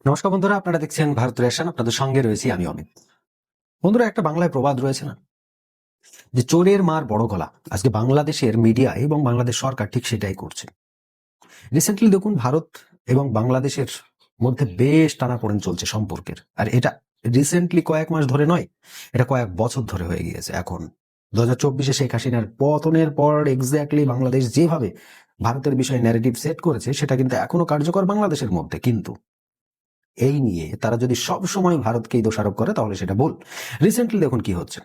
নমস্কার বন্ধুরা, আপনারা দেখছেন ভারত রেশন। আপনাদের সঙ্গে রয়েছি আমি অমিত। বন্ধুরা, একটা বাংলায় প্রবাদ রয়েছে না, যে চোরের মার বড় গলা। আজকে বাংলাদেশের মিডিয়া এবং বাংলাদেশ সরকার ঠিক সেটাই করছে। রিসেন্টলি দেখুন, ভারত এবং বাংলাদেশের মধ্যে বেশ টানাপোড়েন চলছে সম্পর্কের। আর এটা রিসেন্টলি কয়েক মাস ধরে নয়, এটা কয়েক বছর ধরে হয়ে গিয়েছে। এখন 2024-এ শেখ হাসিনার পতনের পর এক্স্যাক্টলি বাংলাদেশ যেভাবে ভারতের বিষয়ে ন্যারেটিভ সেট করেছে, সেটা কিন্তু এখনো কার্যকর বাংলাদেশের মধ্যে। কিন্তু এই নিয়ে তারা যদি সব সময় ভারতকেই দোষারোপ করে, তাহলে সেটা ভুল। রিসেন্টলি দেখুন কি হচ্ছে।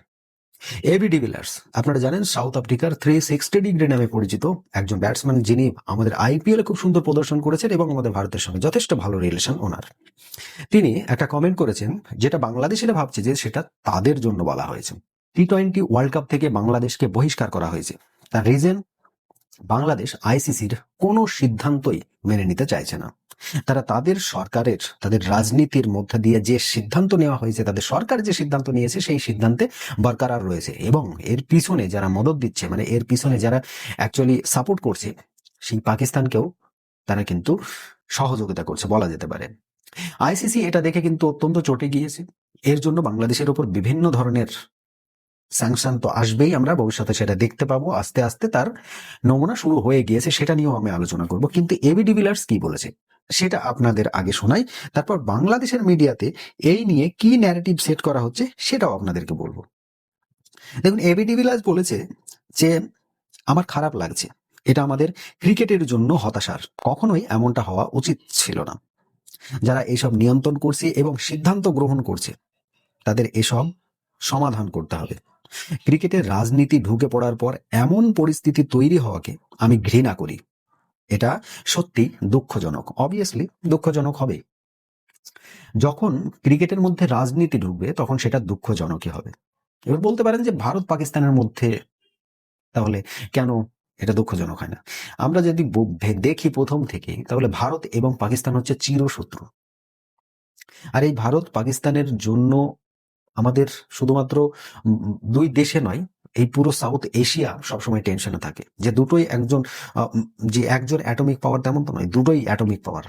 এবি ডিভিলিয়ার্স, আপনারা জানেন, সাউথ আফ্রিকার 360 ডিগ্রি নামে পরিচিত একজন ব্যাটসম্যান, যিনি আমাদের আইপিএল খুব সুন্দর প্রদর্শন করেছেন এবং আমাদের ভারতের সঙ্গে যথেষ্ট ভালো রিলেশন ওনার। তিনি একটা কমেন্ট করেছেন, যেটা বাংলাদেশিরা ভাবছে যে সেটা তাদের জন্য বলা হয়েছে। টি-20 ওয়ার্ল্ড কাপ থেকে বাংলাদেশকে বহিষ্কার করা হয়েছে। তার রিজন, বাংলাদেশ আইসিসির কোনো সিদ্ধান্তই মেনে নিতে চাইছে না। তারা তাদের সরকারের, তাদের রাজনীতির মধ্যে দিয়ে যে সিদ্ধান্ত নেওয়া হয়েছে, তাদের সরকার যে সিদ্ধান্ত নিয়েছে, সেই সিদ্ধান্তে বরকরার রয়েছে। এবং এর পিছনে যারা মদত দিচ্ছে, মানে এর পিছনে যারা অ্যাকচুয়ালি সাপোর্ট করছে, সেই পাকিস্তানকেও তারা কিন্তু সহযোগিতা করছে বলা যেতে পারে। আইসিসি এটা দেখে কিন্তু অত্যন্ত চটে গিয়েছে। এর জন্য বাংলাদেশের উপর বিভিন্ন ধরনের স্যাংশন তো আসবেই, আমরা ভবিষ্যতে সেটা দেখতে পাবো। আস্তে আস্তে তার নমুনা শুরু হয়ে গিয়েছে, সেটা নিয়েও আমি আলোচনা করব। কিন্তু এবি ডিভিলিয়ার্স কি বলেছে সেটা আপনাদের আগে শোনাই, তারপর বাংলাদেশের মিডিয়াতে এই নিয়ে কি ন্যারেটিভ সেট করা হচ্ছে সেটাও আপনাদেরকে বলবো। দেখুন, এবি ডিভিলিয়ার্স বলেছে যে আমার খারাপ লাগছে, এটা আমাদের ক্রিকেটের জন্য হতাশার। কখনোই এমনটা হওয়া উচিত ছিল না। যারা এসব নিয়ন্ত্রণ করছে এবং সিদ্ধান্ত গ্রহণ করছে, তাদের এসব সমাধান করতে হবে। ক্রিকেটের রাজনীতি ঢুকে পড়ার পর এমন পরিস্থিতি তৈরি হওয়াকে আমি ঘৃণা করি। এটা সত্যি দুঃখজনক, অবভিয়াসলি দুঃখজনক হবে। যখন ক্রিকেটের মধ্যে রাজনীতি ঢুকবে, তখন সেটা দুঃখজনকই হবে। এবার বলতে পারেন যে ভারত পাকিস্তানের মধ্যে তাহলে কেন এটা দুঃখজনক হয় না? আমরা যদি দেখি প্রথম থেকে, তাহলে ভারত এবং পাকিস্তান হচ্ছে চিরশত্রু। আর এই ভারত পাকিস্তানের জন্য আমাদের শুধুমাত্র দুই দেশে নয়, এই পুরো সাউথ এশিয়া সবসময় টেনশনে থাকে যে দুটোই একজন, যে একজন অ্যাটমিক পাওয়ার তেমন তো নয়, দুটোই অ্যাটমিক পাওয়ার।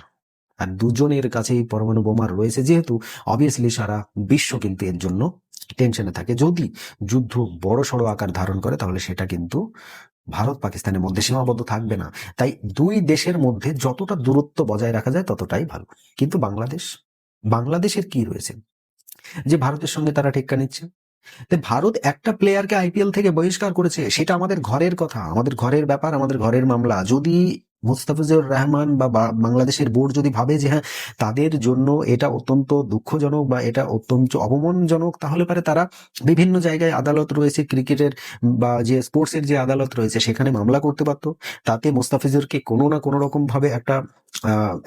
আর দুজনের কাছেই পরমাণু বোমা রয়েছে, যেহেতু অবভিয়াসলি সারা বিশ্ব কিন্তু এর জন্য টেনশনে থাকে। যদি যুদ্ধ বড় সড়ো আকার ধারণ করে, তাহলে সেটা কিন্তু ভারত পাকিস্তানের মধ্যে সীমাবদ্ধ থাকবে না। তাই দুই দেশের মধ্যে যতটা দূরত্ব বজায় রাখা যায় ততটাই ভালো। কিন্তু বাংলাদেশের কি রয়েছে যে ভারতের সঙ্গে তারা টেক্কা নিচ্ছে? ভারত একটা প্লেয়ারকে আইপিএল থেকে বহিষ্কার করেছে, সেটা আমাদের ঘরের কথা, আমাদের ঘরের ব্যাপার, আমাদের ঘরের মামলা। যদি মুস্তাফিজুর রহমান বা বাংলাদেশের বোর্ড যদি ভাবে যে হ্যাঁ, তাদের জন্য এটা অত্যন্ত দুঃখজনক বা এটা অত্যন্ত অপমানজনক, তাহলে পারে তারা বিভিন্ন জায়গায় আদালত রয়েছে ক্রিকেটের বা যে স্পোর্টসের যে আদালত রয়েছে, সেখানে মামলা করতে পারতো। তাতে মুস্তাফিজুরকে কোনো না কোনো রকম ভাবে একটা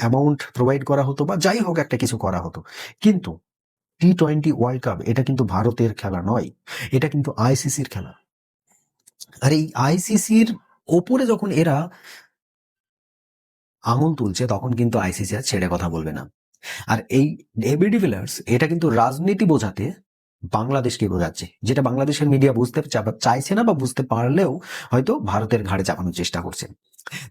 অ্যামাউন্ট প্রোভাইড করা হতো, বা যাই হোক একটা কিছু করা হতো। কিন্তু টি-20 ওয়ার্ল্ড কাপ এটা কিন্তু ভারতের খেলা নয়, এটা কিন্তু আইসিসির খেলা। আর এই আইসিসির ওপরে যখন এরা আঙুল তুলছে, তখন কিন্তু আইসিসি আর ছেড়ে কথা বলবে না। আর এই এবি ডিভিলিয়ার্স এটা কিন্তু রাজনীতি বোঝাতে বাংলাদেশকে বোঝাচ্ছে, যেটা বাংলাদেশের মিডিয়া বুঝতে চাইছে না, বা বুঝতে পারলেও হয়তো ভারতের ঘাড়ে চাপানোর চেষ্টা করছে।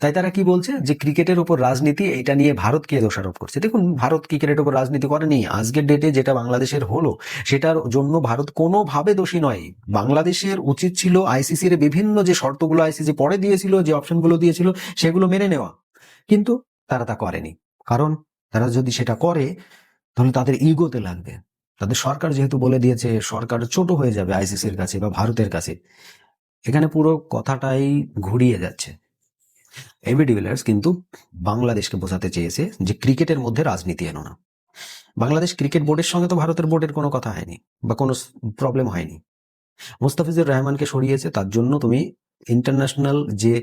তাই তারা কি বলছে, যে ক্রিকেটের উপর রাজনীতি, এটা নিয়ে ভারতকে দোষারোপ করছে। দেখুন, ভারত ক্রিকেটের উপর রাজনীতি করেনি। আজকের ডেটে যেটা বাংলাদেশের হলো, সেটার জন্য ভারত কোনোভাবে দোষী নয়। বাংলাদেশের উচিত ছিল আইসিসির বিভিন্ন যে শর্তগুলো আইসিসি পরে দিয়েছিল, যে অপশনগুলো দিয়েছিল, সেগুলো মেনে নেওয়া। কিন্তু তারা তা করেনি। কারণ তারা যদি সেটা করে, তাহলে তাদের ইগোতে লাগবে। তাদের সরকার যেহেতু বলে দিয়েছে, সরকার ছোট হয়ে যাবে আইসিসির কাছে বা ভারতের কাছে। এখানে পুরো কথাটাই ঘুরিয়ে যাচ্ছে। এবি ডিভিলিয়ার্স কিন্তু বাংলাদেশকে বোঝাতে চেয়েছে যে ক্রিকেটের মধ্যে রাজনীতি এনো না। বাংলাদেশ ক্রিকেট বোর্ডের সঙ্গে তো ভারতের বোর্ডের কোনো কথা হয়নি বা কোনো প্রবলেম হয়নি। মুস্তাফিজুর রহমানকে সরিয়েছে, তার জন্য তুমি ইন্টারন্যাশনাল যে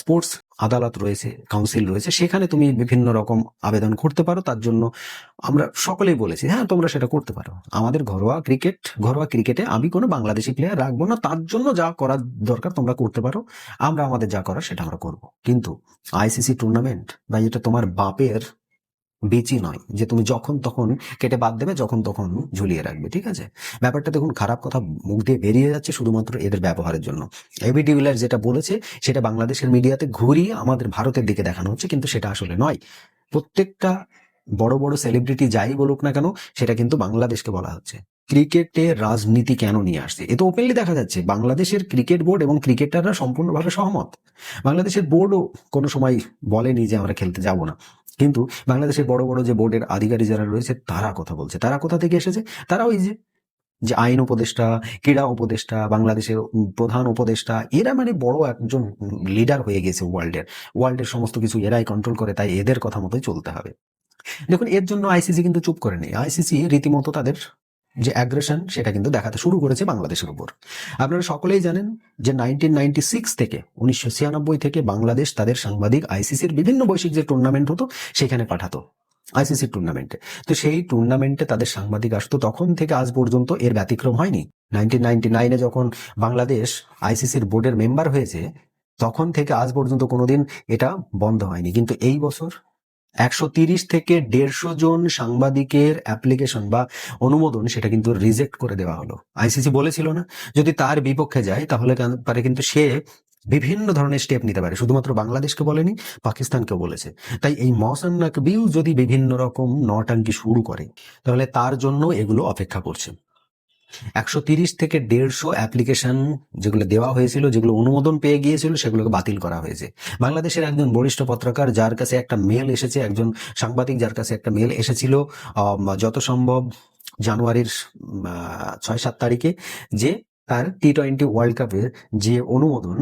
স্পোর্টস আদালত রয়েছে, কাউন্সিল রয়েছে, সেখানে তুমি বিভিন্ন রকম আবেদন করতে পারো। তার জন্য আমরা সকলেই বলেছি হ্যাঁ, তোমরা সেটা করতে পারো। আমাদের ঘরোয়া ক্রিকেটে আমি কোনো বাংলাদেশি প্লেয়ার রাখবো না, তার জন্য যা করার দরকার তোমরা করতে পারো, আমরা আমাদের যা করার সেটা আমরা করব। কিন্তু আইসিসি টুর্নামেন্ট বা এটা তোমার বাপের বেচি নয়, যে তুমি যখন তখন কেটে বাদ দেবে, যখন তখন ঝুলিয়ে রাখবে। ঠিক আছে, ব্যাপারটা দেখুন, খারাপ কথা মুখ দিয়ে বেরিয়ে যাচ্ছে শুধুমাত্র এদের ব্যবহারের জন্য। এবি ডিভিলিয়ার্স যেটা বলেছে, সেটা বাংলাদেশের মিডিয়াতে ঘুরিয়ে আমাদের ভারতের দিকে দেখানো হচ্ছে, কিন্তু সেটা আসলে নয়। প্রত্যেকটা বড় বড় সেলিব্রিটি যাই বলুক না কেন, সেটা কিন্তু বাংলাদেশকে বলা হচ্ছে। ক্রিকেটে রাজনীতি কেন নিয়ে আসছে, এ তো ওপেনলি দেখা যাচ্ছে। বাংলাদেশের ক্রিকেট বোর্ড এবং ক্রিকেটাররা সম্পূর্ণভাবে সহমত। বাংলাদেশের বোর্ডও কোনো সময় বলেনি যে আমরা খেলতে যাব না, কিন্তু বাংলাদেশের বড় বড় যে বোর্ডের আধিকারিক যারা রয়েছে তারা কথা বলছে। তারা কোথা থেকে এসেছে? তারা ওই যে যে আইন উপদেষ্টা, ক্রীড়া উপদেষ্টা, বাংলাদেশের প্রধান উপদেষ্টা, এরা মানে বড় একজন লিডার হয়ে গেছে ওয়ার্ল্ডের সমস্ত কিছু এরাই কন্ট্রোল করে, তাই এদের কথা মতোই চলতে হবে। দেখুন, এর জন্য আইসিসি কিন্তু চুপ করে নেই। আইসিসি রীতিমতো তাদের যে অ্যাগ্রেশন সেটা কিন্তু দেখাতে শুরু করেছে বাংলাদেশের উপর। আপনারা সকলেই জানেন যে 1996 থেকে 1996 থেকে বাংলাদেশ তাদের সাংবাদিক আইসিসির বিভিন্ন বৈশ্বিক যে টুর্নামেন্ট হতো সেখানে পাঠাতো, আইসিসির টুর্নামেন্টে। তো সেই টুর্নামেন্টে তাদের সাংবাদিক আসতো, তখন থেকে আজ পর্যন্ত এর ব্যতিক্রম হয়নি। 1999-এ যখন বাংলাদেশ আইসিসির বোর্ডের মেম্বার হয়েছে, তখন থেকে আজ পর্যন্ত কোনোদিন এটা বন্ধ হয়নি। কিন্তু এই বছর 130 থেকে 150 জন সাংবাদিকের অ্যাপ্লিকেশন বা অনুমোদন সেটা কিন্তু রিজেক্ট করে দেওয়া হলো। আইসিসি বলেছিল না, যদি তার বিপক্ষে যায় তাহলে পারে কিন্তু সে বিভিন্ন ধরনের স্টেপ নিতে পারে। শুধুমাত্র বাংলাদেশকে বলেনি, পাকিস্তানকেও বলেছে। তাই এই মহসেন নাকভিও যদি বিভিন্ন রকম নটাঙ্কি শুরু করে, তাহলে তার জন্য এগুলো অপেক্ষা করছে। 130 থেকে 150 অ্যাপ্লিকেশন যেগুলো দেওয়া হয়েছিল, যেগুলো অনুমোদন পেয়ে গিয়েছিল, সেগুলোকে বাতিল করা হয়েছে। বাংলাদেশের একজন বরিষ্ঠ পত্রকার যার কাছে একটা মেল এসেছে, একজন সাংবাদিক যার কাছে একটা মেল এসেছিল যত সম্ভব জানুয়ারির 6-7 তারিখে, যে তার টি-20 ওয়ার্ল্ড কাপের যে অনুমোদন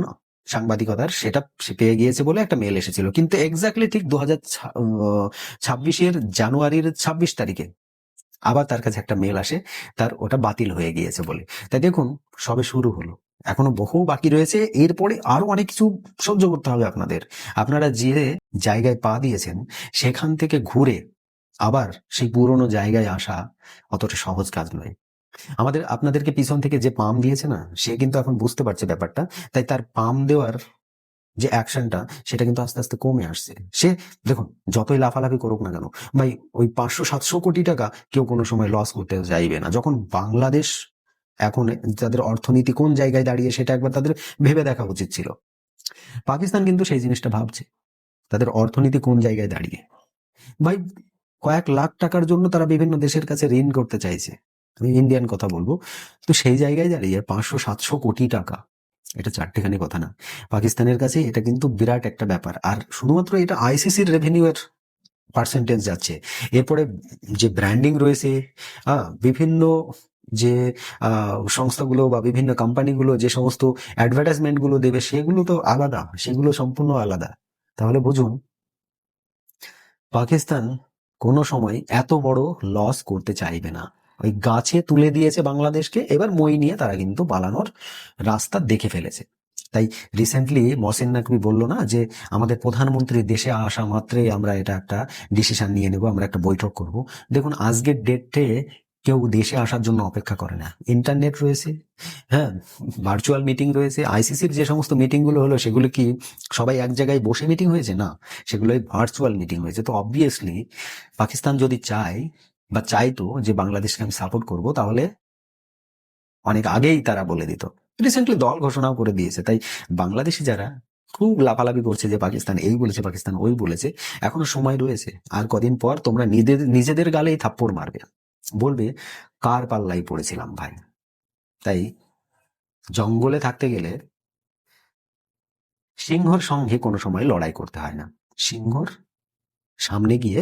সাংবাদিকতার সেটা সে পেয়ে গিয়েছে বলে একটা মেল এসেছিল। কিন্তু এক্স্যাক্টলি ঠিক 2026-এর জানুয়ারির 26 তারিখে আবার তার কাছে একটা মেল আসে, তার ওটা বাতিল হয়ে গিয়েছে বলে। তাই দেখুন, সবে শুরু হলো, এখনো বহু বাকি রয়েছে। এরপরে আরো অনেক কিছু সহ্য করতে হবে আপনাদের। আপনারা যে জায়গায় পা দিয়েছেন সেখান থেকে ঘুরে আবার সেই পুরনো জায়গায় আসা অতটা সহজ কাজ নয়। আপনাদেরকে পিছন থেকে যে পাম দিয়েছে না, সে কিন্তু এখন বুঝতে পারছে ব্যাপারটা। তাই তার পাম দেওয়ার যে অ্যাকশনটা সেটা কিন্তু আস্তে আস্তে কমে আসছে। সে দেখুন, যতই লাফালাফি করুক না কেন ভাই, ওই 500-700 কোটি টাকা কেউ কোনো সময় লস করতে চাইবে না। যখন বাংলাদেশ এখন তাদের অর্থনীতি কোন জায়গায় দাঁড়িয়ে সেটা একবার তাদের ভেবে দেখা উচিত ছিল। পাকিস্তান কিন্তু সেই জিনিসটা ভাবছে, তাদের অর্থনীতি কোন জায়গায় দাঁড়িয়ে। ভাই, কয়েক লাখ টাকার জন্য তারা বিভিন্ন দেশের কাছে ঋণ করতে চাইছে, আমি ইন্ডিয়ান কথা বলবো। তো সেই জায়গায় দাঁড়িয়ে 500-700 কোটি টাকা, এটা চারটেখানি কথা না। পাকিস্তানের কাছে এটা কিন্তু বিরাট একটা ব্যাপার। আর শুধুমাত্র এটা আইসিসির রেভিনিউ এর পার্সেন্টেজ যাচ্ছে। এরপরে যে ব্র্যান্ডিং রয়েছে, বিভিন্ন যে সংস্থাগুলো বা বিভিন্ন কোম্পানিগুলো যে সমস্ত অ্যাডভার্টাইজমেন্ট গুলো দেবে, সেগুলো তো আলাদা, সেগুলো সম্পূর্ণ আলাদা। তাহলে বুঝুন, পাকিস্তান কোনো সময় এত বড় লস করতে চাইবে না। ওই গাছে তুলে দিয়েছে বাংলাদেশকে, এবার মই নিয়ে তারা কিন্তু পালানোর রাস্তা দেখে ফেলেছে। তাই রিসেন্টলি মহসিন নাকভি বললো না যে আমাদের প্রধানমন্ত্রী দেশে আসা মাত্রই আমরা এটা একটা ডিসিশন নিয়ে নেব, আমরা একটা বৈঠক করব। দেখুন, আজকের ডেটে কেউ দেশে আসার জন্য অপেক্ষা করে না। ইন্টারনেট রয়েছে, হ্যাঁ, ভার্চুয়াল মিটিং রয়েছে। আইসিসির যে সমস্ত মিটিং গুলো হলো, সেগুলো কি সবাই এক জায়গায় বসে মিটিং হয়েছে? না, সেগুলোই ভার্চুয়াল মিটিং হয়েছে। তো অবভিয়াসলি পাকিস্তান যদি চায় বা চাইতো যে বাংলাদেশকে আমি সাপোর্ট করব, তাহলে অনেক আগেই তারা বলে দিত। রিসেন্টলি দল ঘোষণাও করে দিয়েছে। তাই বাংলাদেশি যারা খুব লাফালাফি করছে যে পাকিস্তান এই বলেছে, পাকিস্তান ওই বলেছে, এখনো সময় রয়েছে। আর কদিন পর তোমরা নিজেদের গালেই থাপ্পড় মারবে, বলবে কার পাল্লাই পড়েছিলাম ভাই। তাই জঙ্গলে থাকতে গেলে সিংহর সঙ্গে কোনো সময় লড়াই করতে হয় না। সিংহর সামনে গিয়ে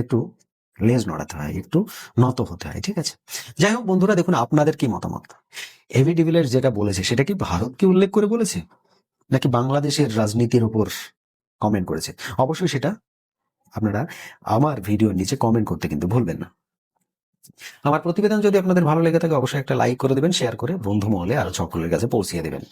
একটু লেজ নড়াতে হয়, একটু নত হতে হয়, ঠিক আছে? যাই হোক বন্ধুরা, দেখুন আপনাদের কি মতামত। এবি ডিভিলিয়ার্স যেটা বলেছে সেটা কি ভারতকে উল্লেখ করে বলেছে, নাকি বাংলাদেশের রাজনীতির উপর কমেন্ট করেছে? অবশ্যই সেটা আপনারা আমার ভিডিওর নিচে কমেন্ট করতে কিন্তু ভুলবেন না। আমার প্রতিবেদন যদি আপনাদের ভালো লেগে থাকে, অবশ্যই একটা লাইক করে দেবেন, শেয়ার করে বন্ধু মহলে আরো সকলের কাছে পৌঁছিয়ে দেবেন।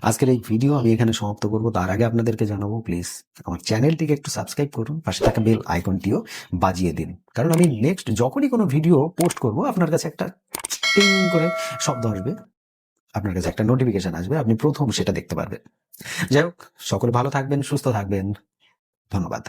আজকের এই ভিডিও আমি এখানে সমাপ্ত করবো। তার আগে আপনাদেরকে জানাবো, প্লিজ আমার চ্যানেলটিকে একটু সাবস্ক্রাইব করুন, পাশে থাকা বেল আইকনটিও বাজিয়ে দিন। কারণ আমি নেক্সট যখনই কোনো ভিডিও পোস্ট করব, আপনার কাছে একটা টিং করে শব্দ আসবে, আপনার কাছে একটা নোটিফিকেশন আসবে, আপনি প্রথম সেটা দেখতে পারবেন। যাই হোক, সকলে ভালো থাকবেন, সুস্থ থাকবেন, ধন্যবাদ।